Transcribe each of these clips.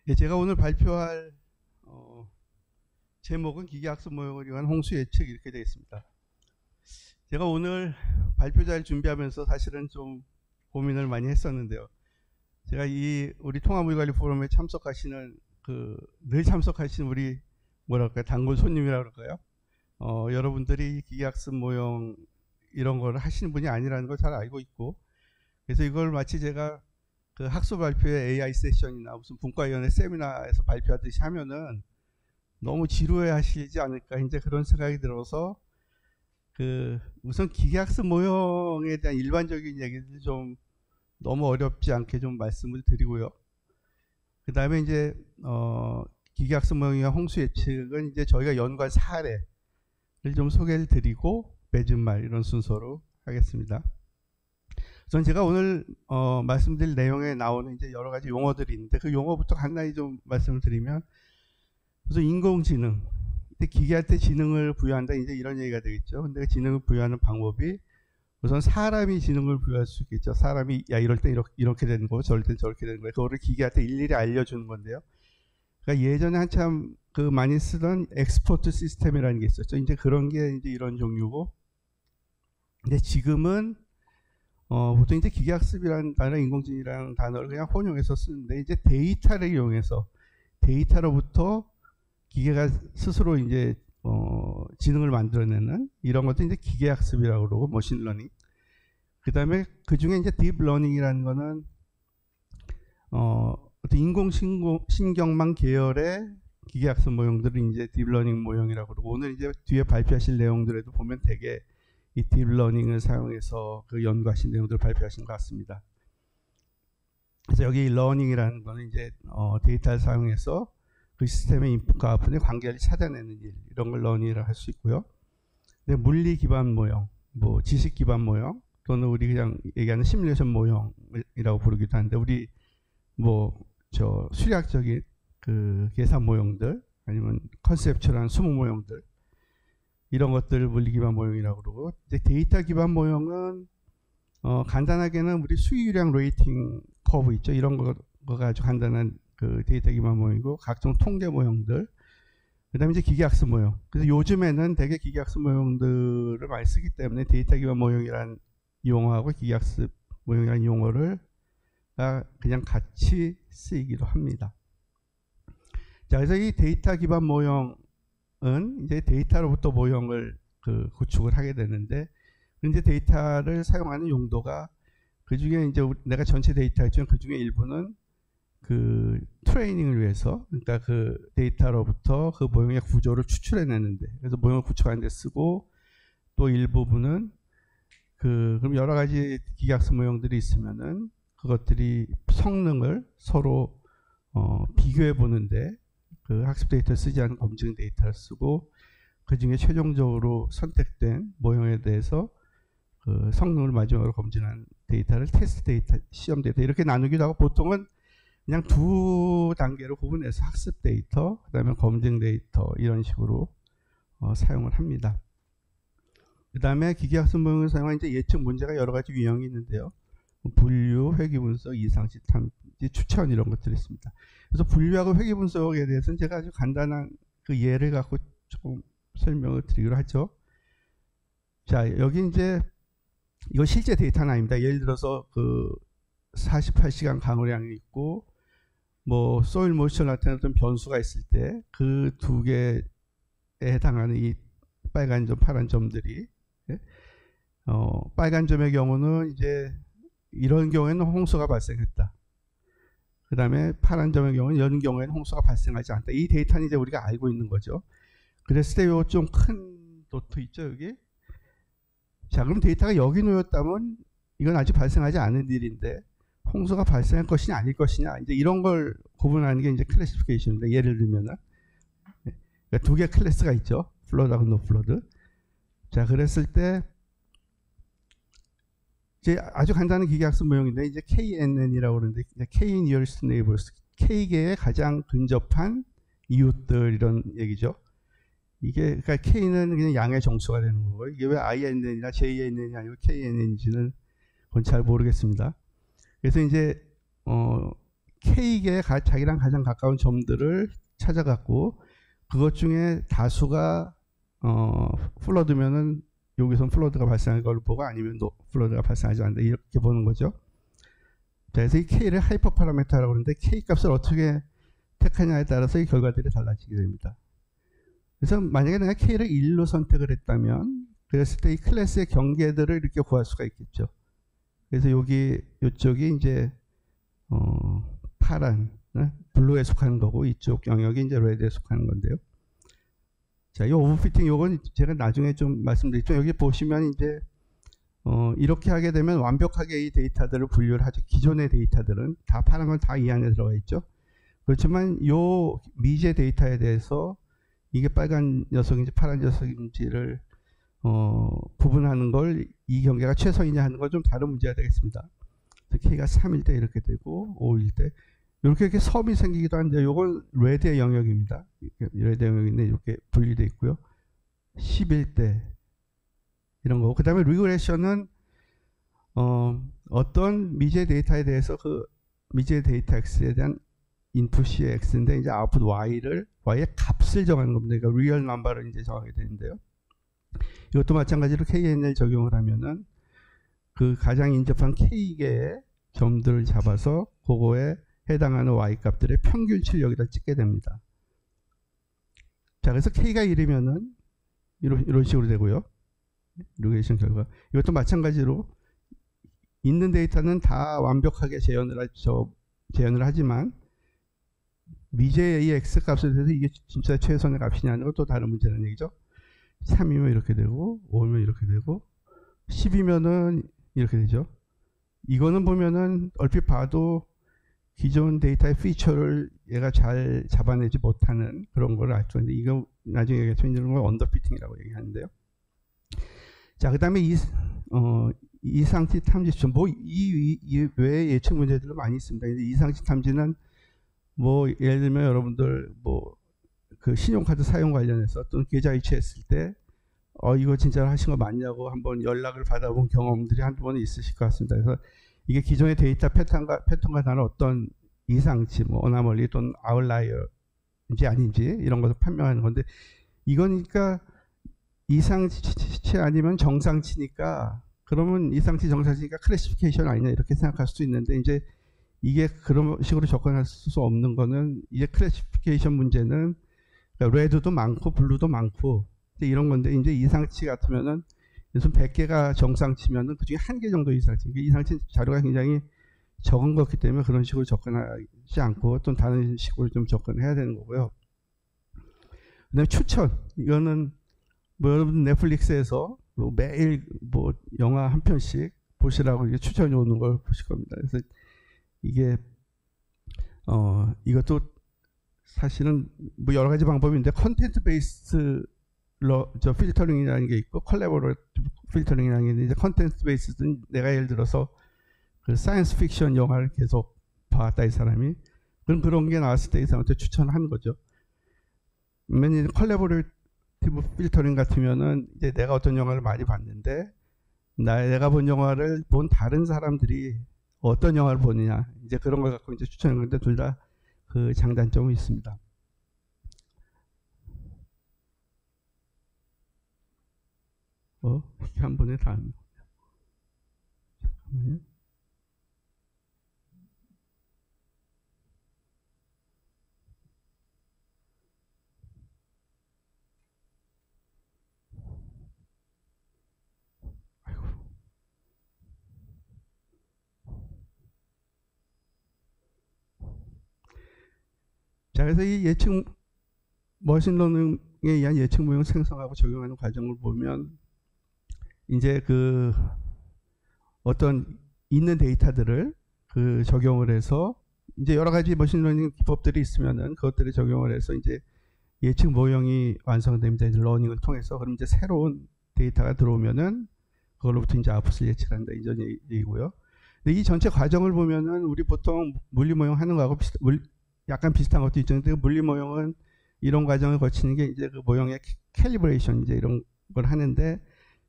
예, 제가 오늘 발표할 제목은 기계학습 모형을 이용한 홍수 예측 이렇게 되어 있습니다. 제가 오늘 발표자를 준비하면서 사실은 좀 고민을 많이 했었는데요. 제가 이 우리 통합물관리 포럼에 참석하시는 늘 참석하시는 우리 뭐랄까요, 단골 손님이라 그럴까요? 여러분들이 기계학습 모형 이런 걸 하시는 분이 아니라는 걸 잘 알고 있고, 그래서 이걸 마치 제가 그 학술 발표회 AI 세션이나 무슨 분과위원회 세미나에서 발표하듯이 하면은 너무 지루해 하시지 않을까 이제 그런 생각이 들어서 우선 기계학습 모형에 대한 일반적인 얘기들 좀 너무 어렵지 않게 좀 말씀을 드리고요. 그 다음에 이제 기계학습 모형이나 홍수 예측은 이제 저희가 연구한 사례를 좀 소개를 드리고 맺은 말 이런 순서로 하겠습니다. 전 제가 오늘 말씀드릴 내용에 나오는 이제 여러 가지 용어들이 있는데 그 용어부터 간단히 좀 말씀을 드리면, 우선 인공지능, 기계한테 지능을 부여한다 이제 이런 얘기가 되겠죠. 근데 그 지능을 부여하는 방법이 우선 사람이 지능을 부여할 수 있겠죠. 사람이 야 이럴 때 이렇게 되는 거고 저럴 때 저렇게 되는 거예요. 그거를 기계한테 일일이 알려주는 건데요. 그러니까 예전에 한참 많이 쓰던 엑스포트 시스템이라는 게 있었죠. 이제 그런 게 이제 이런 종류고, 근데 지금은 보통 이제 기계학습이라는 단어, 인공지능이라는 단어를 그냥 혼용해서 쓰는데, 이제 데이터를 이용해서 데이터로부터 기계가 스스로 이제 지능을 만들어내는 이런 것도 이제 기계학습이라고 그러고, 머신러닝. 그 다음에 그 중에 이제 딥러닝이라는 거는 어떤 인공신경망 계열의 기계학습 모형들을 이제 딥러닝 모형이라고 그러고, 오늘 이제 뒤에 발표하실 내용들에도 보면 되게 이 딥러닝을 사용해서 그 연구하신 내용들을 발표하신 것 같습니다. 그래서 여기 러닝이라는 거는 이제 데이터를 사용해서 그 시스템의 인풋과 아웃풋의 관계를 찾아내는 일, 이런 걸 러닝이라고 할 수 있고요. 근데 물리 기반 모형, 뭐 지식 기반 모형, 또는 우리 그냥 얘기하는 시뮬레이션 모형이라고 부르기도 하는데, 우리 뭐 저 수리학적인 그 계산 모형들, 아니면 컨셉츄얼한 수무 모형들, 이런 것들을 물리 기반 모형이라고 그러고, 이제 데이터 기반 모형은 간단하게는 우리 수유량 레이팅 커브 있죠. 이런 거가 아주 간단한 그 데이터 기반 모형이고, 각종 통계 모형들, 그 다음에 이제 기계학습 모형. 그래서 요즘에는 되게 기계학습 모형들을 많이 쓰기 때문에 데이터 기반 모형이라는 용어하고 기계학습 모형이라는 용어를 그냥 같이 쓰이기도 합니다. 자, 그래서 이 데이터 기반 모형은 이제 데이터로부터 모형을 구축을 하게 되는데, 이제 데이터를 사용하는 용도가 그 중에 이제 내가 전체 데이터 있지만 그 중에 일부는 그 트레이닝을 위해서, 그러니까 그 데이터로부터 그 모형의 구조를 추출해내는데, 그래서 모형을 구축하는 데 쓰고, 또 일부분은 그럼 여러 가지 기계학습 모형들이 있으면은 그것들이 성능을 서로 비교해 보는데 그 학습 데이터를 쓰지 않은 검증 데이터를 쓰고, 그 중에 최종적으로 선택된 모형에 대해서 그 성능을 마지막으로 검증한 데이터를 테스트 데이터, 시험 데이터 이렇게 나누기도 하고, 보통은 그냥 두 단계로 구분해서 학습 데이터, 그 다음에 검증 데이터 이런 식으로 사용을 합니다. 그 다음에 기계학습 모형을 사용한 이제 예측 문제가 여러 가지 유형이 있는데요. 분류, 회귀분석, 이상치, 탐지, 추천 이런 것들이 있습니다. 그래서 분류하고 회귀분석에 대해서는 제가 아주 간단한 그 예를 갖고 조금 설명을 드리기로 하죠. 자, 여기 이제 이거 실제 데이터는 아닙니다. 예를 들어서 그 48시간 강우량이 있고, 뭐 소일 모이스처 나타나는 어떤 변수가 있을 때 그 두 개에 해당하는 이 빨간 점, 파란 점들이, 빨간 점의 경우는 이제 이런 경우에는 홍수가 발생했다. 그 다음에 파란 점의 경우는 이런 경우에는 홍수가 발생하지 않다. 이 데이터는 이제 우리가 알고 있는 거죠. 그랬을 때 요 좀 큰 도트 있죠, 여기. 자, 그럼 데이터가 여기 놓였다면 이건 아직 발생하지 않은 일인데 홍수가 발생할 것이냐 아닐 것이냐, 이제 이런 걸 구분하는 게 이제 클래시피케이션인데, 예를 들면은 그러니까 두 개 클래스가 있죠. 플러드하고 노 플러드. 자, 그랬을 때 이제 아주 간단한 기계학습 모형인데, 이제 KNN이라고 그러는데, K nearest neighbors, K계의 가장 근접한 이웃들 이런 얘기죠. 이게 그러니까 K는 그냥 양의 정수가 되는 거고, 이게 왜 INN이나 JNN이 아니고 KNN인지는 그건 잘 모르겠습니다. 그래서 이제 K계에 자기랑 가장 가까운 점들을 찾아갖고 그것 중에 다수가 플러드면은 여기선 플러드가 발생할 걸 보고 아니면 플러드가 발생하지 않는다 이렇게 보는 거죠. 자, 그래서 이 K를 하이퍼 파라미터라고 하는데 K 값을 어떻게 택하냐에 따라서 이 결과들이 달라지게 됩니다. 그래서 만약에 내가 K를 1로 선택을 했다면 그랬을 때 이 클래스의 경계들을 이렇게 구할 수가 있겠죠. 그래서 이쪽이 이제 파란, 블루에 속하는 거고 이쪽 영역이 이제 레드에 속하는 건데요. 자, 이 오버피팅 요건 제가 나중에 좀 말씀드리죠. 여기 보시면 이제 이렇게 하게 되면 완벽하게 이 데이터들을 분류를 하죠. 기존의 데이터들은 다 파란 건 다 이 안에 들어가 있죠. 그렇지만 요 미제 데이터에 대해서 이게 빨간 녀석인지 파란 녀석인지를 구분하는 걸 이 경계가 최소이냐 하는 건 좀 다른 문제가 되겠습니다. K가 3일 때 이렇게 되고 5일 때 이렇게 섬이 생기기도 하는데 이건 레드의 영역입니다. 레드 영역인데 이렇게 분리되어 있고요. 10일 때 이런 거고 그 다음에 리그레션은 어떤 미제 데이터에 대해서 그 미제 데이터 X에 대한 인풋이 X인데 이제 아웃풋 Y의 값을 정하는 겁니다. 그러니까 리얼 넘버를 이제 정하게 되는데요. 이것도 마찬가지로 KNL 적용을 하면은 그 가장 인접한 K계의 점들을 잡아서 그거에 해당하는 Y 값들의 평균치를 여기다 찍게 됩니다. 자, 그래서 K가 1이면은 이런 식으로 되고요. 리그레이션 결과. 이것도 마찬가지로 있는 데이터는 다 완벽하게 재현을 하지만 미제의 이 X 값에 대해서 이게 진짜 최선의 값이냐는 건 또 다른 문제라는 얘기죠. 3이면 이렇게 되고 5이면 이렇게 되고 10이면은 이렇게 되죠. 이거는 보면은 얼핏 봐도 기존 데이터의 피처를 얘가 잘 잡아내지 못하는 그런 걸 알 수 있는데 이거 나중에 얘기하죠. 이런 걸 언더피팅이라고 얘기하는데요. 자, 그 다음에 이상치 탐지 수준 이 외에 예측 문제들도 많이 있습니다. 이상치 탐지는 예를 들면 여러분들 그 신용카드 사용 관련해서 또는 계좌 이체했을 때 이거 진짜 하신 거 맞냐고 한번 연락을 받아본 경험들이 한두 번 있으실 것 같습니다. 그래서 이게 기존의 데이터 패턴과 다른 어떤 이상치, 어나멀리 또는 아웃라이어인지 아닌지 이런 것을 판명하는 건데 이거니까 이상치 아니면 정상치니까 그러면 이상치 정상치니까 클래시피케이션 아니냐 이렇게 생각할 수도 있는데 이제 이게 그런 식으로 접근할 수 없는 거는 이제 클래시피케이션 문제는 그러니까 레드도 많고 블루도 많고 이런 건데 이제 이상치 같으면은 요즘 100개가 정상치면은 그중에 1개 정도 이상치. 이상치 자료가 굉장히 적은 거기 때문에 그런 식으로 접근하지 않고 또 다른 식으로 좀 접근해야 되는 거고요. 그다음에 추천. 이거는 여러분 넷플릭스에서 매일 영화 한 편씩 보시라고 이게 추천이 오는 걸 보실 겁니다. 그래서 이게 이것도 사실은 여러 가지 방법인데 컨텐트 베이스 필터링이라는 게 있고 컬래버레이티브 필터링이라는 게 있는데 이제 컨텐트 베이스는 내가 예를 들어서 그 사이언스 픽션 영화를 계속 봤다 이 사람이 그런 게 나왔을 때 이 사람한테 추천하는 거죠. 왜냐면 컬래버레이티브 필터링 같으면은 이제 내가 어떤 영화를 많이 봤는데 내가 본 영화를 본 다른 사람들이 어떤 영화를 보느냐 이제 그런 걸 갖고 이제 추천하는 건데 둘 다 그 장단점이 있습니다. 이게 한 번에 다 안 잠깐만요. 아이고. 자, 그래서 이 예측 머신러닝에 의한 예측 모형 생성하고 적용하는 과정을 보면 이제 그 어떤 있는 데이터들을 그 적용을 해서 이제 여러 가지 머신러닝 기법들이 있으면은 그것들을 적용을 해서 이제 예측 모형이 완성됩니다. 이제 러닝을 통해서 그럼 이제 새로운 데이터가 들어오면은 그걸로부터 이제 아웃풋을 예측한다 이런 얘기고요. 근데 이 전체 과정을 보면은 우리 보통 물리 모형 하는 거하고 약간 비슷한 것도 있는데 물리 모형은 이런 과정을 거치는 게 이제 그 모형의 캘리브레이션 이제 이런 걸 하는데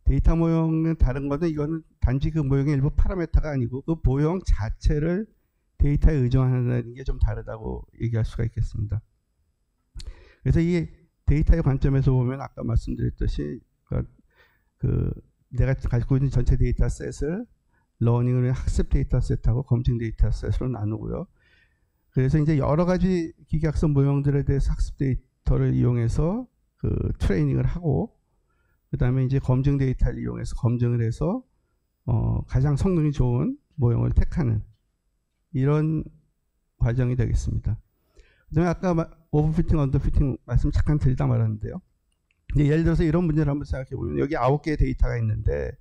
데이터 모형은 다른 거는 이거는 단지 그 모형의 일부 파라미터가 아니고 그 모형 자체를 데이터에 의존하는 게 좀 다르다고 얘기할 수가 있겠습니다. 그래서 이 데이터의 관점에서 보면 아까 말씀드렸듯이 내가 가지고 있는 전체 데이터셋을 러닝을 학습 데이터셋하고 검증 데이터셋으로 나누고요. 그래서 이제 여러 가지 기계학습 모형들에 대해서 학습 데이터를 이용해서 트레이닝을 하고, 그 다음에 이제 검증 데이터를 이용해서 검증을 해서 가장 성능이 좋은 모형을 택하는 이런 과정이 되겠습니다. 그다음에 아까 오버피팅, 언더피팅 말씀 잠깐 드리다 말았는데요. 예를 들어서 이런 문제를 한번 생각해 보면 여기 9개의 데이터가 있는데,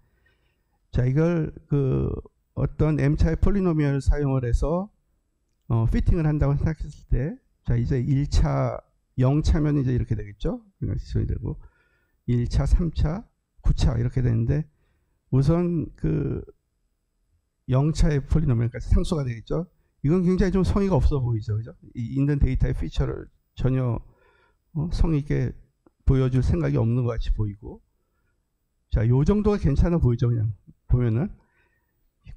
자 이걸 어떤 m차의 폴리노미얼을 사용을 해서 피팅을 한다고 생각했을 때, 자 이제 1차 0차면 이제 이렇게 되겠죠. 지정이 되고 1차, 3차, 9차 이렇게 되는데, 우선 0차의 폴리노미얼까지 상수가 되겠죠. 이건 굉장히 좀 성의가 없어 보이죠, 그죠? 있는 데이터의 피처를 전혀 성의 있게 보여줄 생각이 없는 것 같이 보이고, 자, 요 정도가 괜찮아 보이죠, 그냥 보면은.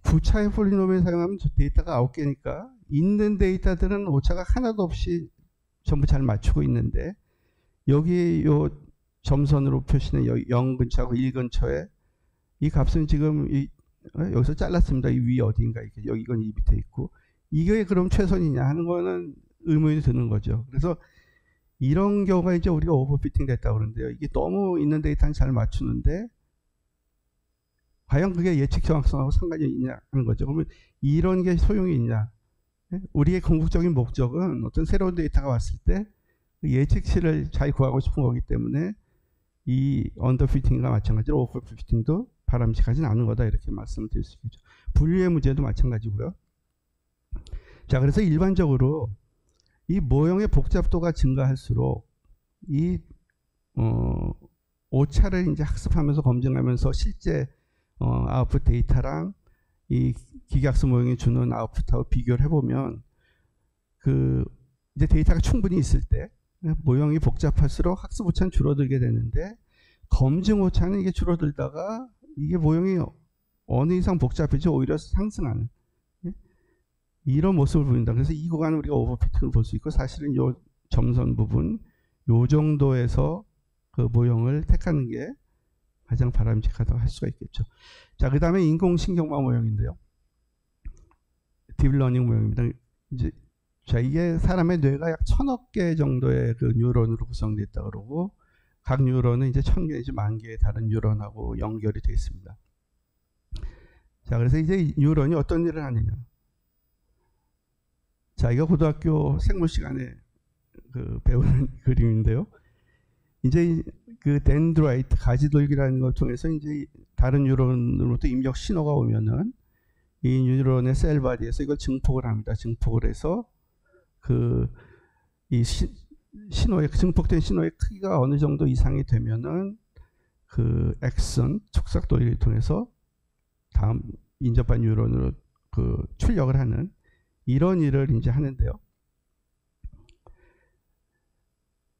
9차의 폴리노미얼 사용하면 데이터가 9개니까 있는 데이터들은 오차가 하나도 없이 전부 잘 맞추고 있는데, 여기 요 점선으로 표시는 0 근처하고 1 근처에 이 값은 지금 여기서 잘랐습니다. 이 위 어디인가, 여기 이건 이 밑에 있고, 이게 그럼 최선이냐 하는 거는 의문이 드는 거죠. 그래서 이런 경우가 이제 우리가 오버피팅 됐다고 그러는데요. 이게 너무 있는 데이터는 잘 맞추는데 과연 그게 예측 정확성하고 상관이 있냐 하는 거죠. 그러면 이런 게 소용이 있냐? 우리의 궁극적인 목적은 어떤 새로운 데이터가 왔을 때 예측치를 잘 구하고 싶은 거기 때문에 이 언더피팅과 마찬가지로 오버피팅도 바람직하진 않은 거다, 이렇게 말씀을 드릴 수 있겠죠. 분류의 문제도 마찬가지고요. 자, 그래서 일반적으로 이 모형의 복잡도가 증가할수록 이 오차를 이제 학습하면서 검증하면서 실제 아웃풋 데이터랑 이 기계학습 모형이 주는 아웃풋하고 비교를 해보면 이제 데이터가 충분히 있을 때 모형이 복잡할수록 학습 오차는 줄어들게 되는데, 검증 오차는 이게 줄어들다가 이게 모형이 어느 이상 복잡해져 오히려 상승하는 이런 모습을 보인다. 그래서 이 구간은 우리가 오버피팅을 볼 수 있고, 사실은 이 점선 부분 요 정도에서 그 모형을 택하는 게 가장 바람직하다고 할 수가 있겠죠. 자, 그 다음에 인공신경망 모형인데요. 딥러닝 모형입니다. 이제 자, 이게 사람의 뇌가 약 1000억 개 정도의 그 뉴런으로 구성되어 있다 그러고, 각 뉴런은 이제 1000개 내지 10,000개의 다른 뉴런하고 연결이 되어 있습니다. 자, 그래서 이제 뉴런이 어떤 일을 하느냐. 자, 이거 고등학교 생물 시간에 배우는 그림인데요. 이제 그 덴드라이트, 가지돌기라는 걸 통해서 이제 다른 뉴런으로부터 입력 신호가 오면은 이 뉴런의 셀 바디에서 이걸 증폭을 합니다. 증폭을 해서 이 신호의, 증폭된 신호의 크기가 어느 정도 이상이 되면은 엑선, 촉sắc 돌기를 통해서 다음 인접한 뉴런으로 출력을 하는 이런 일을 이제 하는데요.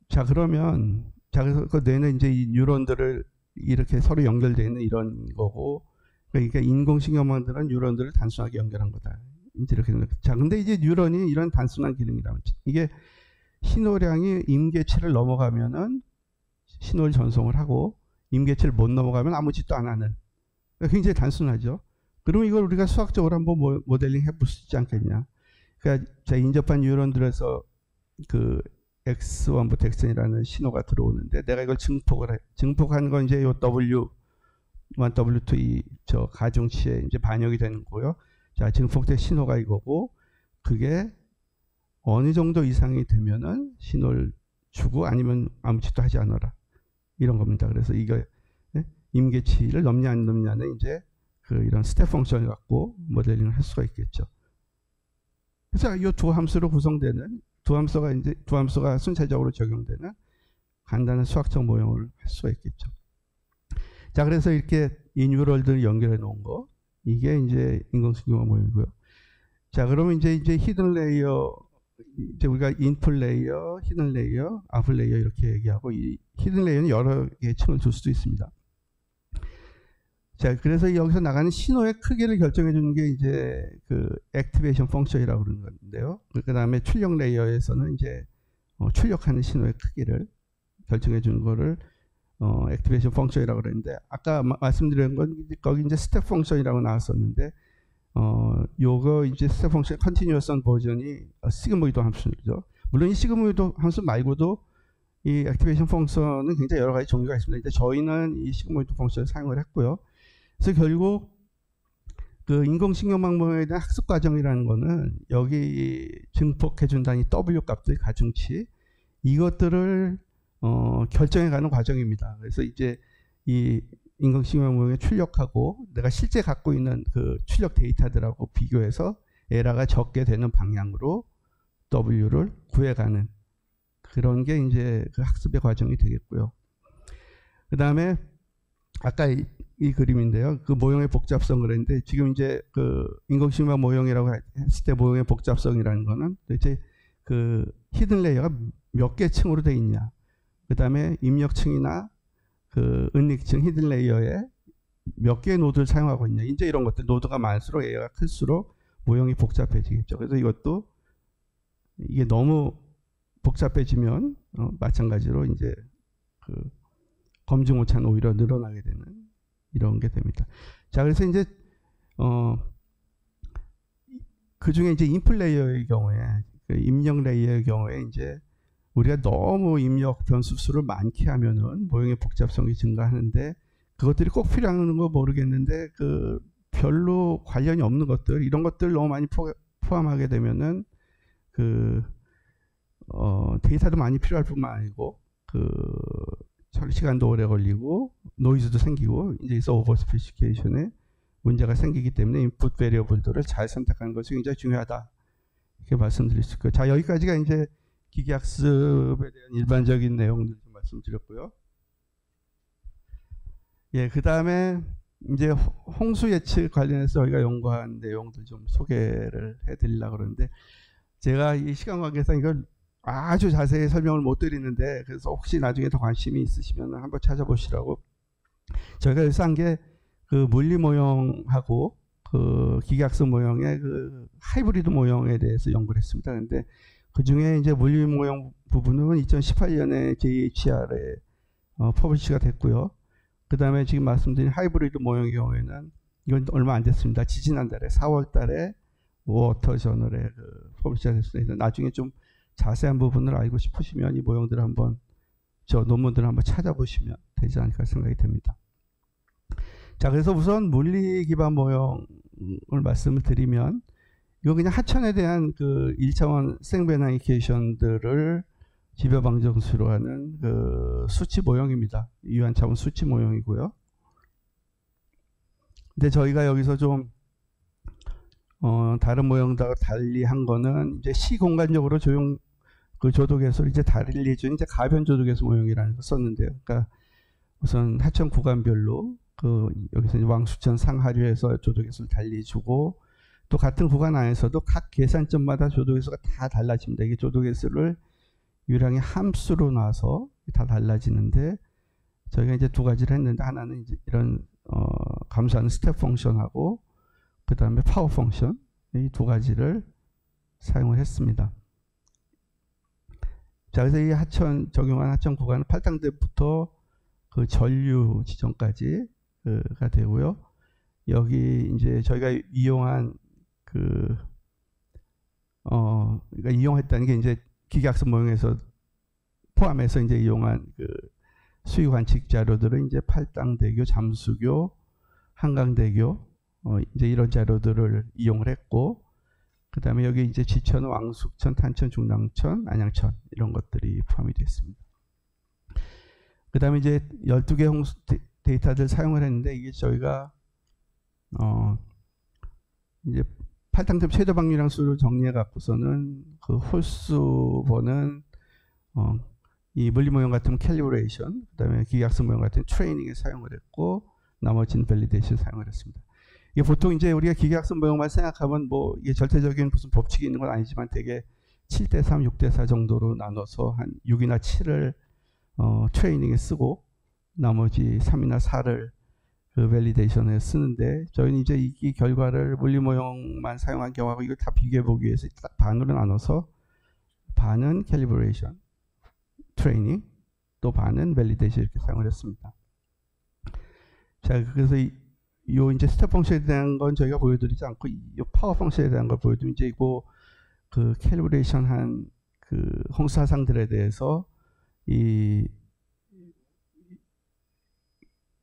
자, 그러면, 자, 그래서 그 뇌는 이제 이 뉴런들을 이렇게 서로 연결되어 있는 이런 거고, 그러니까 인공신경망들은 뉴런들을 단순하게 연결한 거다. 이제 이렇게 되는 거죠. 자, 근데 이제 뉴런이 이런 단순한 기능이라면, 이게 신호량이 임계치를 넘어가면은 신호를 전송을 하고, 임계치를 못 넘어가면 아무 짓도 안 하는. 그러니까 굉장히 단순하죠. 그러면 이걸 우리가 수학적으로 한번 모델링 해볼 수 있지 않겠냐. 그러니까 자, 인접한 뉴런들에서 X1부터 Xn이라는 신호가 들어오는데, 내가 이걸 증폭을 해. 증폭한 건 이제 요 W1, W2 이 가중치에 이제 반영이 되는 거고요. 자, 증폭된 신호가 이거고, 그게 어느 정도 이상이 되면은 신호를 주고 아니면 아무 짓도 하지 않아라. 이런 겁니다. 그래서 이거 임계치를 넘냐 안 넘냐는 이제 이런 스텝 펑션을 갖고 모델링을 할 수가 있겠죠. 그래서 이 두 함수로 구성되는 두 함수가 순차적으로 적용되는 간단한 수학적 모형을 할 수가 있겠죠. 자, 그래서 이렇게 이 뉴럴들을 연결해 놓은 거, 이게 이제 인공신경망 모형이고요. 자, 그러면 이제 히든 레이어, 이제 우리가 인풋 레이어, 히든 레이어, 아웃풋 레이어 이렇게 얘기하고, 이 히든 레이어는 여러 개의 층을 줄 수도 있습니다. 자, 그래서 여기서 나가는 신호의 크기를 결정해 주는 게 이제 그 액티베이션 펑션이라고 그러는 건데요. 그 다음에 출력 레이어에서는 이제 출력하는 신호의 크기를 결정해 주는 거를 액티베이션 펑션이라고 그랬는데, 아까 말씀드린 건 거기 이제 스텝 펑션이라고 나왔었는데, 요거 이제 스텝 펑션 컨티뉴어스 버전이 시그모이드 함수죠. 물론 이 시그모이드 함수 말고도 이 액티베이션 펑션은 굉장히 여러 가지 종류가 있습니다. 근데 저희는 이 시그모이드 펑션을 사용을 했고요. 그래서 결국 그 인공신경망 모형에 대한 학습 과정이라는 거는 여기 증폭해 준다는 이 W 값들 가중치, 이것들을 결정해가는 과정입니다. 그래서 이제 이 인공신경 모형에 출력하고 내가 실제 갖고 있는 그 출력 데이터들하고 비교해서 에러가 적게 되는 방향으로 W를 구해가는 그런 게 이제 그 학습의 과정이 되겠고요. 그 다음에 아까 이 그림인데요. 그 모형의 복잡성을 했는데, 지금 이제 그 인공신경 모형이라고 했을 때 모형의 복잡성이라는 거는 도대체 그 히든 레이어가 몇 개 층으로 되어 있냐, 그 다음에 입력층이나 그 은닉층 히든 레이어에 몇 개의 노드를 사용하고 있냐, 이제 이런 것들, 노드가 많을수록 레이어가 클수록 모형이 복잡해지겠죠. 그래서 이것도 이게 너무 복잡해지면 마찬가지로 이제 그 검증 오차는 오히려 늘어나게 되는 이런 게 됩니다. 자, 그래서 이제 그 중에 이제 인풋 레이어의 경우에, 그 입력 레이어의 경우에 이제 우리가 너무 입력 변수 수를 많게 하면은 모형의 복잡성이 증가하는데, 그것들이 꼭 필요한 거 모르겠는데 그 별로 관련이 없는 것들, 이런 것들 너무 많이 포함하게 되면은 그 데이터도 많이 필요할 뿐만 아니고 그 처리 시간도 오래 걸리고 노이즈도 생기고, 이제 있어 오버 스페시피케이션에 문제가 생기기 때문에 인풋 베리어블들을 잘 선택하는 것이 굉장히 중요하다, 이렇게 말씀드릴 수 있고요. 자, 여기까지가 이제 기계학습에 대한 일반적인 내용들 좀 말씀드렸고요. 예, 그 다음에 이제 홍수 예측 관련해서 저희가 연구한 내용들 좀 소개를 해드리려고 그러는데, 제가 이 시간 관계상 이걸 아주 자세히 설명을 못 드리는데, 그래서 혹시 나중에 더 관심이 있으시면 한번 찾아보시라고, 저희가 여기서 한 게 그 물리 모형하고 그 기계학습 모형의 그 하이브리드 모형에 대해서 연구를 했습니다. 근데 그 중에 이제 물리 모형 부분은 2018년에 JHR에 퍼블리시가 됐고요. 그 다음에 지금 말씀드린 하이브리드 모형의 경우에는 이건 얼마 안 됐습니다. 지지난달에 4월 달에 워터 저널에 그 퍼블리시가 됐습니다. 나중에 좀 자세한 부분을 알고 싶으시면 이 모형들을 한번, 저 논문들을 한번 찾아보시면 되지 않을까 생각이 됩니다. 자, 그래서 우선 물리 기반 모형을 말씀을 드리면, 이거 그냥 하천에 대한 그 1차원 생배나이케이션들을 지배 방정수로 하는 그 수치 모형입니다. 유한 차원 수치 모형이고요. 근데 저희가 여기서 좀 다른 모형과 달리 한 거는 이제 시공간적으로 그 조도계수를 이제 달리 준 이제 가변 조도계수 모형이라는 거 썼는데요. 그러니까 우선 하천 구간별로 그 여기서 이제 왕수천 상하류에서 조도계수를 달리 주고, 또 같은 구간 안에서도 각 계산점마다 조도계수가 다 달라집니다. 이게 조도계수를 유량의 함수로 놔서 다 달라지는데, 저희가 이제 두 가지를 했는데, 하나는 이제 이런 감소하는 스텝 펑션하고 그 다음에 파워 펑션, 이 두 가지를 사용을 했습니다. 자, 그래서 이 하천 적용한 하천 구간은 팔당대부터 그 전류 지점까지가 되고요. 여기 이제 저희가 이용한 그러니까 이용했다는 게 이제 기계학습 모형에서 포함해서 이제 이용한 그 수위 관측 자료들은 이제 팔당대교, 잠수교, 한강대교, 이제 이런 자료들을 이용을 했고, 그 다음에 여기 이제 지천, 왕숙천, 탄천, 중랑천, 안양천 이런 것들이 포함이 됐습니다. 그 다음에 이제 12개 홍수 데이터들 사용을 했는데, 이게 저희가 이제 팔당점 최대 방류량 수를 정리해 갖고서는 그 홀수번은 이 물리 모형 같은 캘리브레이션, 그 다음에 기계학습 모형 같은 트레이닝에 사용을 했고, 나머지는 밸리데이션 사용을 했습니다. 이게 보통 이제 우리가 기계학습 모형만 생각하면 뭐 이게 절대적인 무슨 법칙이 있는 건 아니지만 되게 7:3, 6:4 정도로 나눠서 한 6이나 7을 트레이닝에 쓰고 나머지 3이나 4를 그 밸리데이션에 쓰는데 저희는 이제 이 결과를 물리 모형만 사용한 경우하고 이걸 다 비교해 보기 위해서 딱 반으로 나눠서 반은 캘리브레이션, 트레이닝, 또 반은 밸리데이션 이렇게 사용을 했습니다. 자, 그래서 요 이제 스텝 펑션에 대한 건 저희가 보여드리지 않고 이 파워 펑션에 대한 걸 보여드리면 이제 이거 그 캘리브레이션 한 그 홍수 사상들에 대해서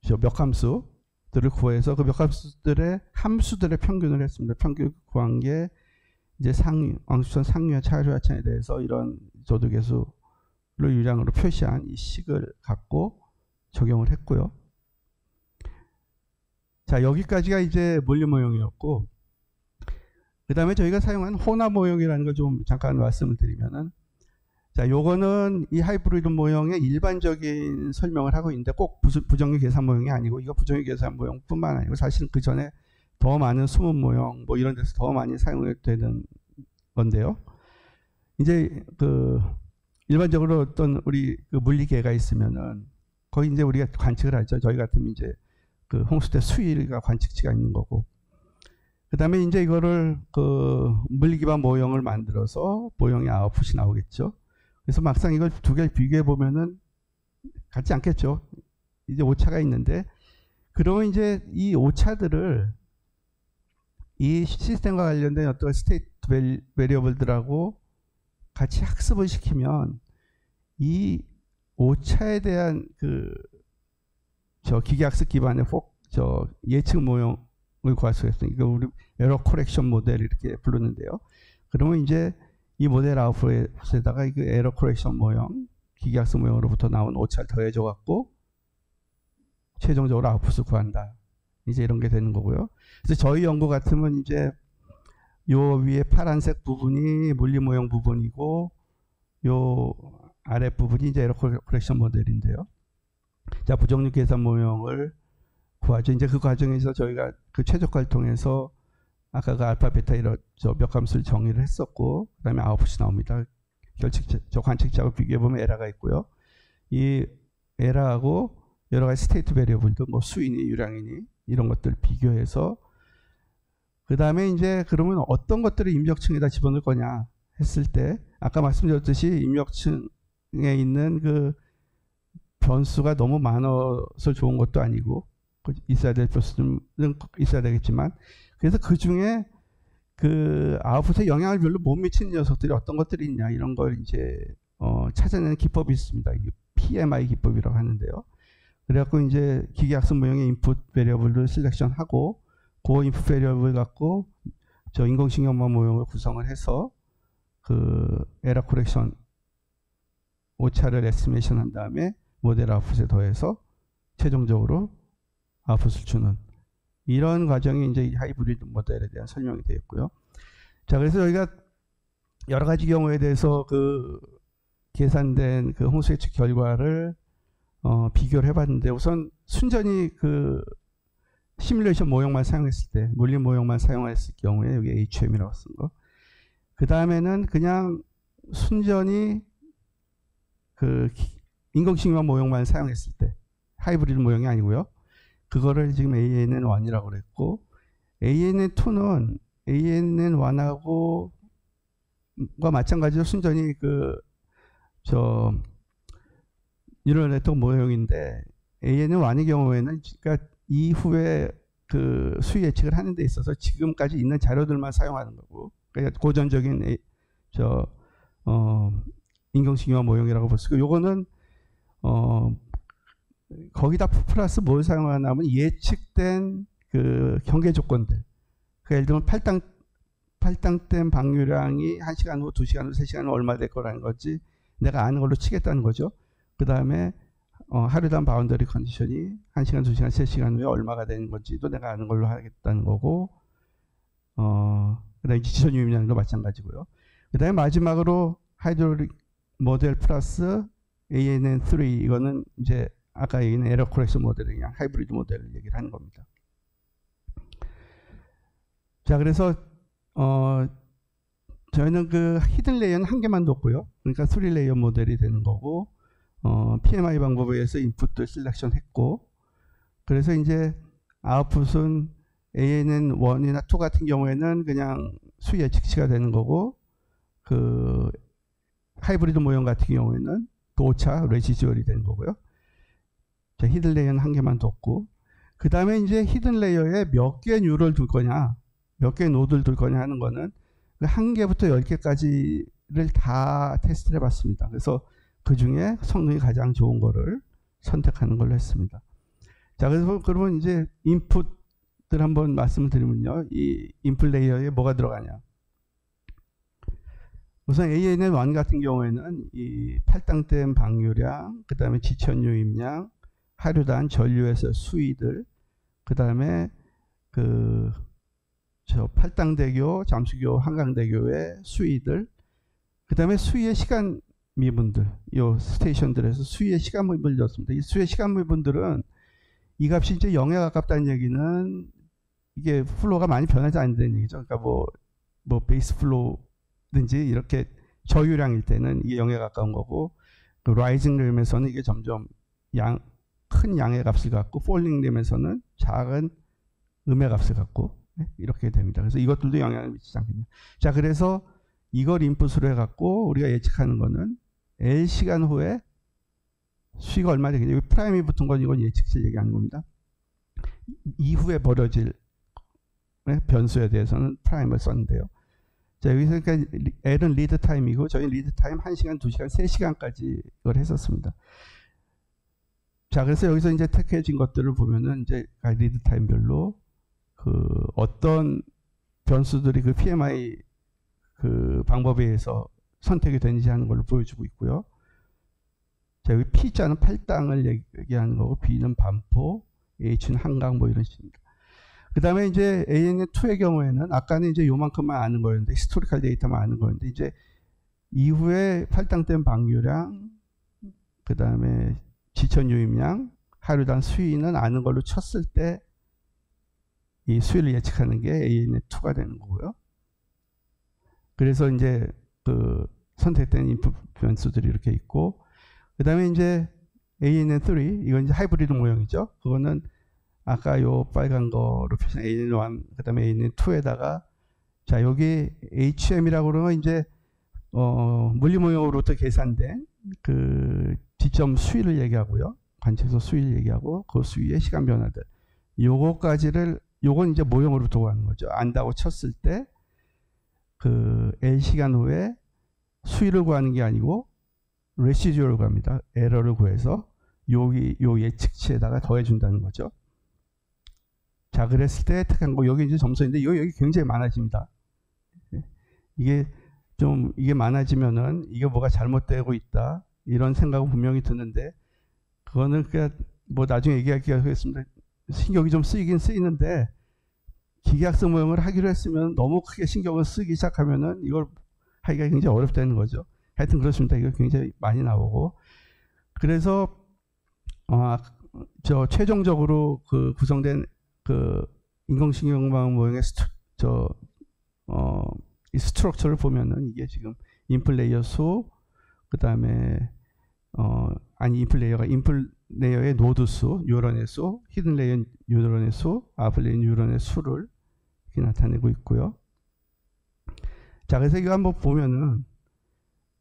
저 몇 함수들을 구해서 그 몇 함수들의 함수들의 평균을 했습니다. 평균 구한 게 이제 왕수천 상류와 차류하천에 대해서 이런 조도계수를 유량으로 표시한 이 식을 갖고 적용을 했고요. 자, 여기까지가 이제 물리 모형이었고, 그 다음에 저희가 사용한 호나 모형이라는 걸 좀 잠깐 말씀을 드리면은, 자, 요거는 이 하이브리드 모형의 일반적인 설명을 하고 있는데 꼭 부정유 계산 모형이 아니고, 이거 부정유 계산 모형뿐만 아니고 사실은 그 전에 더 많은 수문 모형 뭐 이런 데서 더 많이 사용되는 건데요. 이제 그 일반적으로 어떤 우리 그 물리계가 있으면은 거기 이제 우리가 관측을 하죠. 저희 같으면 이제 그 홍수 때 수위가 관측치가 있는 거고, 그 다음에 이제 이거를 그 물리 기반 모형을 만들어서 모형의 아웃풋이 나오겠죠. 그래서 막상 이걸 두 개를 비교해 보면은 같지 않겠죠. 이제 오차가 있는데, 그러면 이제 이 오차들을 이 시스템과 관련된 어떤 스테이트 베리어블들하고 같이 학습을 시키면 이 오차에 대한 저 기계학습 기반의 저 예측 모형을 구할 수가 있어요. 이거 우리 에러 코렉션 모델 이렇게 부르는데요. 그러면 이제 이 모델 아웃풋에다가 이 에러 코렉션 모형, 기계학습 모형으로부터 나온 오차를 더해줘 갖고 최종적으로 아웃풋을 구한다. 이제 이런 게 되는 거고요. 그래서 저희 연구 같으면 이제 요 위에 파란색 부분이 물리 모형 부분이고 요 아래 부분이 이제 에러 코렉션 모델인데요. 자, 부정유 계산 모형을 구하죠. 이제 그 과정에서 저희가 그 최적화를 통해서 아까 그 알파, 베타 이런 몇 함수를 정의를 했었고, 그 다음에 아웃풋이 나옵니다. 저 관측자하고 비교해보면 에러가 있고요. 이 에러하고 여러 가지 스테이트 베리어블도 뭐 수이니 유량이니 이런 것들 비교해서 그 다음에 이제 그러면 어떤 것들을 입력층에다 집어넣을 거냐 했을 때 아까 말씀드렸듯이 입력층에 있는 그 변수가 너무 많아서 좋은 것도 아니고 있어야 될 변수는 있어야 되겠지만, 그래서 그 중에 그 아웃풋에 영향을 별로 못 미치는 녀석들이 어떤 것들이 있냐 이런 걸 이제 찾아내는 기법이 있습니다. 이게 PMI 기법이라고 하는데요. 그래갖고 이제 기계학습 모형의 인풋 베리어블을 셀렉션하고 그 인풋 베리어블 갖고 저 인공신경망 모형을 구성을 해서 그 에러 코렉션 오차를 에스티메이션 한 다음에 모델 아웃풋에 더해서 최종적으로 아웃풋을 주는 이런 과정이 이제 하이브리드 모델에 대한 설명이 되었고요. 자, 그래서 저희가 여러 가지 경우에 대해서 그 계산된 그 홍수 예측 결과를 비교를 해봤는데, 우선 순전히 그 시뮬레이션 모형만 사용했을 때, 물리 모형만 사용했을 경우에 여기 HM이라고 쓴 거. 그 다음에는 그냥 순전히 그 인공신경망 모형만 사용했을 때, 하이브리드 모형이 아니고요. 그거를 지금 ANN1이라고 그랬고, ANN2는 ANN1하고 마찬가지로 순전히 뉴럴 네트워크 모형인데, ANN1의 경우에는 그러니까 이후에 그 수위 예측을 하는 데 있어서 지금까지 있는 자료들만 사용하는 거고, 그러니까 고전적인 인공신경망 모형이라고 볼 수 있고, 요거는 거기다 플러스 뭘 사용하냐면 예측된 그 경계 조건들. 그 예를 들면 팔당댐 방류량이 1시간 후, 2시간 후, 3시간 후 얼마 될 거라는 거지 내가 아는 걸로 치겠다는 거죠. 그 다음에 하루당 바운더리 컨디션이 1시간, 2시간, 3시간 후에 얼마가 되는 건지도 내가 아는 걸로 하겠다는 거고, 그 다음에 지천 유입량도 마찬가지고요. 그 다음에 마지막으로 하이드롤릭 모델 플러스 ANN3, 이거는 이제 아까 얘기한 에러 코렉션 모델을 그냥 하이브리드 모델을 얘기를 하는 겁니다. 자, 그래서 저희는 그 히든 레이어는 한 개만 뒀고요. 그러니까 3레이어 모델이 되는 거고, PMI 방법에 의해서 인풋들 셀렉션 했고, 그래서 이제 아웃풋은 ANN1이나 2 같은 경우에는 그냥 수위 예측치가 되는 거고, 그 하이브리드 모형 같은 경우에는 그 오차 레시듀얼이 되는 거고요. 자, 히든 레이어는 한 개만 뒀고, 그 다음에 이제 히든 레이어에 몇 개의 뉴럴을 둘 거냐, 몇 개의 노드를 둘 거냐 하는 거는 한 개부터 10개까지를 다 테스트를 해봤습니다. 그래서 그 중에 성능이 가장 좋은 거를 선택하는 걸로 했습니다. 자, 그래서 그러면 이제 인풋들 한번 말씀을 드리면요. 이 인풋 레이어에 뭐가 들어가냐. 우선 ANN1 같은 경우에는 이 팔당댐 방류량, 그 다음에 지천 유입량, 하류단, 전류에서 수위들, 그 다음에 저 팔당대교, 잠수교, 한강대교의 수위들, 그 다음에 수위의 시간 미분들, 요 스테이션들에서 수위의 시간 미분을 줬습니다. 이 수위의 시간 미분들은 이 값이 이제 0에 가깝다는 얘기는 이게 플로우가 많이 변하지 않는다는 얘기죠. 그러니까 뭐 베이스 플로우든지 이렇게 저유량일 때는 이게 0에 가까운 거고, 그 라이징 림에서는 이게 점점 큰 양의 값을 갖고, 폴링 림에서는 작은 음의 값을 갖고, 이렇게 됩니다. 그래서 이것들도 영향을 미치지 않겠냐. 자, 그래서 이걸 인풋으로 해갖고 우리가 예측하는 거는 L 시간 후에 수위가 얼마 되겠냐. 여기 프라임이 붙은 건 이건 예측치 얘기하는 겁니다. 이후에 벌어질 변수에 대해서는 프라임을 썼는데요. 자, 여기서 그러니까 L은 리드 타임이고, 저희 리드 타임 1시간, 2시간, 3시간까지 이걸 했었습니다. 자, 그래서 여기서 이제 택해진 것들을 보면은 이제 리드 타임별로 어떤 변수들이 그 PMI 그 방법에 의해서 선택이 되는지 하는 걸로 보여주고 있고요. 자, 여기 P자는 팔당을 얘기하는 거고, B는 반포, H는 한강 뭐 이런 식입니다. 그 다음에 이제 ANN2의 경우에는 아까는 이제 요만큼만 아는 거였는데, 히스토리컬 데이터만 아는 거였는데, 이제 이후에 팔당댐 방류량, 그 다음에 지천 유입량, 하류단 수위는 아는 걸로 쳤을 때 이 수위를 예측하는 게 ANN2가 되는 거고요. 그래서 이제 그 선택된 인풋 변수들이 이렇게 있고, 그 다음에 이제 ANN3, 이건 이제 하이브리드 모형이죠. 그거는 아까 요 빨간 거로 표시한 ANN1, 그 다음에 ANN2에다가, 자, 여기 HM이라고 그러는 건 이제, 물리 모형으로부터 계산된 그 지점 수위를 얘기하고요. 관측소 수위를 얘기하고, 그 수위의 시간 변화들. 요건 이제 모형으로 두고 가는 거죠. 안다고 쳤을 때, 그 L 시간 후에 수위를 구하는 게 아니고, 레시듀얼을 구합니다. 에러를 구해서 요 예측치에다가 더해준다는 거죠. 자, 그랬을 때 택한 거, 여기 이제 점수인데, 여기 굉장히 많아집니다. 이게 많아지면은, 이게 뭐가 잘못되고 있다, 이런 생각은 분명히 드는데, 그거는 그냥 뭐 나중에 얘기하겠습니다. 신경이 좀 쓰이긴 쓰이는데, 기계학습 모형을 하기로 했으면 너무 크게 신경을 쓰기 시작하면은 이걸 하기가 굉장히 어렵다는 거죠. 하여튼 그렇습니다. 이거 굉장히 많이 나오고. 그래서, 최종적으로 그 구성된 그 인공신경망 모형의 이 스트럭처를 보면은 이게 지금 인풋 레이어 수, 그 다음에, 인풋 레이어의 노드 수, 뉴런의 수, 히든 레이어 뉴런의 수, 아웃풋 레이어 뉴런의 수를 이렇게 나타내고 있고요. 자, 그래서 이거 한번 보면은,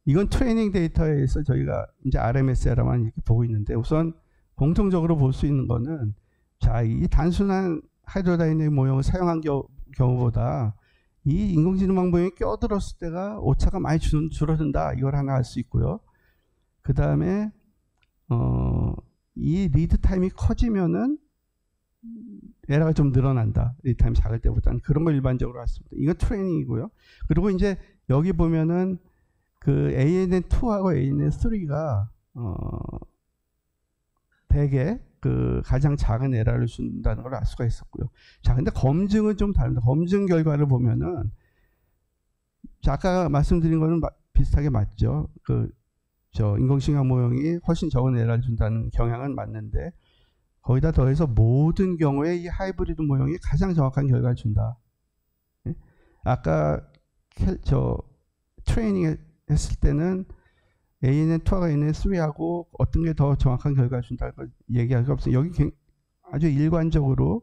이건 트레이닝 데이터에 의해서 저희가 이제 RMS라만 이렇게 보고 있는데, 우선 공통적으로 볼 수 있는 거는, 자, 이 단순한 하이드로다이내믹 모형을 사용한 경우보다 이 인공지능망 모형이 껴들었을 때가 오차가 많이 줄어든다. 이걸 하나 알 수 있고요. 그 다음에 이 리드 타임이 커지면은 에러가 좀 늘어난다. 리드 타임이 작을 때보다는. 그런 걸 일반적으로 봤습니다. 이건 트레이닝이고요. 그리고 이제 여기 보면은 그 ANN2하고 ANN3가 대개 그 가장 작은 에러를 준다는 걸 알 수가 있었고요. 자, 근데 검증은 좀 다릅니다. 검증 결과를 보면은, 자, 아까 말씀드린 거는 비슷하게 맞죠. 인공신경 모형이 훨씬 적은 에러를 준다는 경향은 맞는데, 거기다 더해서 모든 경우에 이 하이브리드 모형이 가장 정확한 결과를 준다. 아까 트레이닝 했을 때는 ANN2가 ANN3하고 어떤 게 더 정확한 결과를 준다고 얘기할 수 없어요. 여기 아주 일관적으로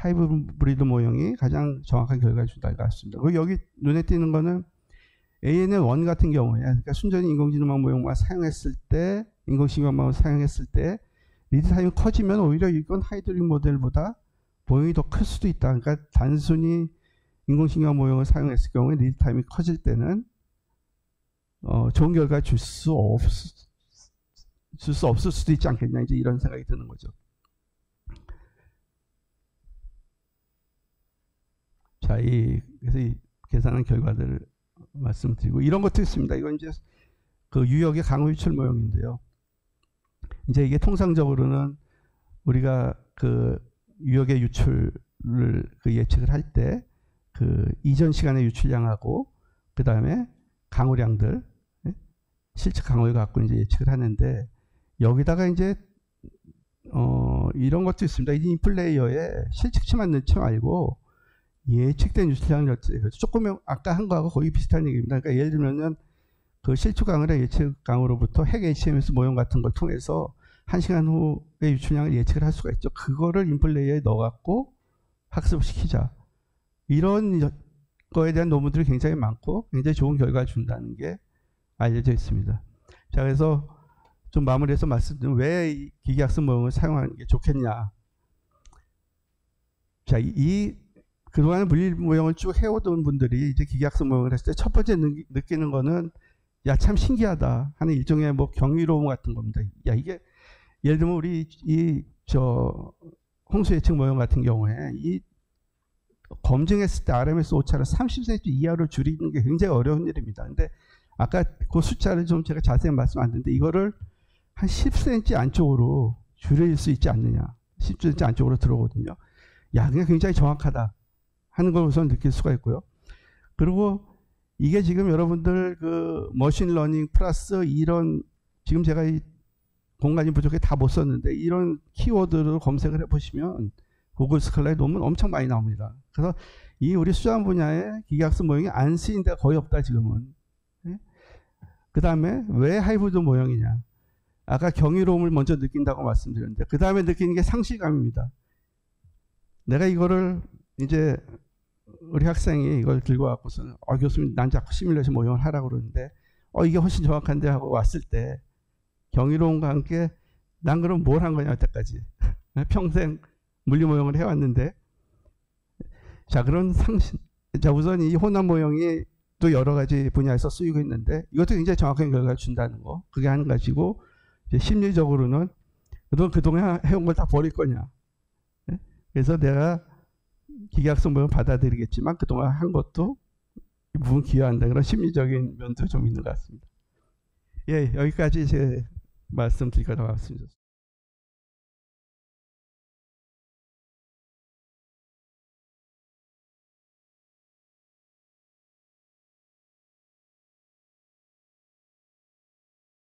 하이브리드 모형이 가장 정확한 결과를 준다는 것 같습니다. 그리고 여기 눈에 띄는 거는 ANN1 같은 경우에, 그러니까 순전히 인공지능망 모형만 사용했을 때, 인공신경망을 사용했을 때 리드 타임이 커지면 오히려 이건 하이브리드 모델보다 모형이 더 클 수도 있다. 그러니까 단순히 인공신경 모형을 사용했을 경우에 리드 타임이 커질 때는 좋은 결과 줄 수 없을 수도 있지 않겠냐, 이제 이런 생각이 드는 거죠. 자, 그래서 이 계산한 결과들을 말씀드리고, 이런 것도 있습니다. 이건 이제 그 유역의 강우 유출 모형인데요. 이제 이게 통상적으로는 우리가 그 유역의 유출을 그 예측을 할 때 그 이전 시간의 유출량하고 그 다음에 강우량들, 실측 강우를 갖고 이제 예측을 하는데, 여기다가 이제 이런 것도 있습니다. 이 인플레이어에 실측치만 넣지 말고 예측된 유출량을 넣지. 조금 아까 한 거하고 거의 비슷한 얘기입니다. 그러니까 예를 들면 그 실측 강우랑 예측 강우로부터 핵 HMS 모형 같은 걸 통해서 1시간 후의 유출량을 예측을 할 수가 있죠. 그거를 인플레이어에 넣어갖고 학습시키자. 이런 거에 대한 논문들이 굉장히 많고 굉장히 좋은 결과를 준다는 게 알려져 있습니다. 자, 그래서 좀 마무리해서 말씀드리면 왜 이 기계학습 모형을 사용하는 게 좋겠냐. 자, 그동안 물리 모형을 쭉 해오던 분들이 이제 기계학습 모형을 했을 때 첫 번째 느끼는 거는, 야, 참 신기하다 하는 일종의 뭐 경이로움 같은 겁니다. 야, 이게 예를 들면 우리 홍수 예측 모형 같은 경우에 이 검증했을 때 RMS 오차를 30cm 이하로 줄이는 게 굉장히 어려운 일입니다. 근데 아까 그 숫자를 좀 제가 자세히 말씀 안 드렸는데, 이거를 한 10cm 안쪽으로 줄일 수 있지 않느냐. 10cm 안쪽으로 들어오거든요. 야, 그냥 굉장히 정확하다 하는 걸 우선 느낄 수가 있고요. 그리고 이게 지금 여러분들 그 머신러닝 플러스 이런, 지금 제가 이 공간이 부족해 다 못 썼는데 이런 키워드로 검색을 해보시면 구글 스칼라의 논문 엄청 많이 나옵니다. 그래서 이 우리 수학 분야의 기계학습 모형이 안 쓰인 데가 거의 없다 지금은. 그 다음에 왜 하이브리드 모형이냐. 아까 경이로움을 먼저 느낀다고 말씀드렸는데, 그 다음에 느끼는 게 상실감입니다. 내가 이거를 이제 우리 학생이 이걸 들고 왔고서는 교수님 난 자꾸 시뮬레이션 모형을 하라고 그러는데 이게 훨씬 정확한데 하고 왔을 때 경이로움과 함께 난 그럼 뭘 한 거냐 여태까지. 평생 물리 모형을 해왔는데. 자, 그런 자, 우선 이 혼합 모형이 또 여러 가지 분야에서 쓰이고 있는데 이것도 굉장히 정확한 결과를 준다는 거, 그게 한 가지고, 이제 심리적으로는 너 그동안 해온 걸 다 버릴 거냐. 그래서 내가 기계학습 모형을 받아들이겠지만 그동안 한 것도 이 부분 기여한다. 그런 심리적인 면도 좀 있는 것 같습니다. 예, 여기까지 제 말씀드릴 것 같습니다.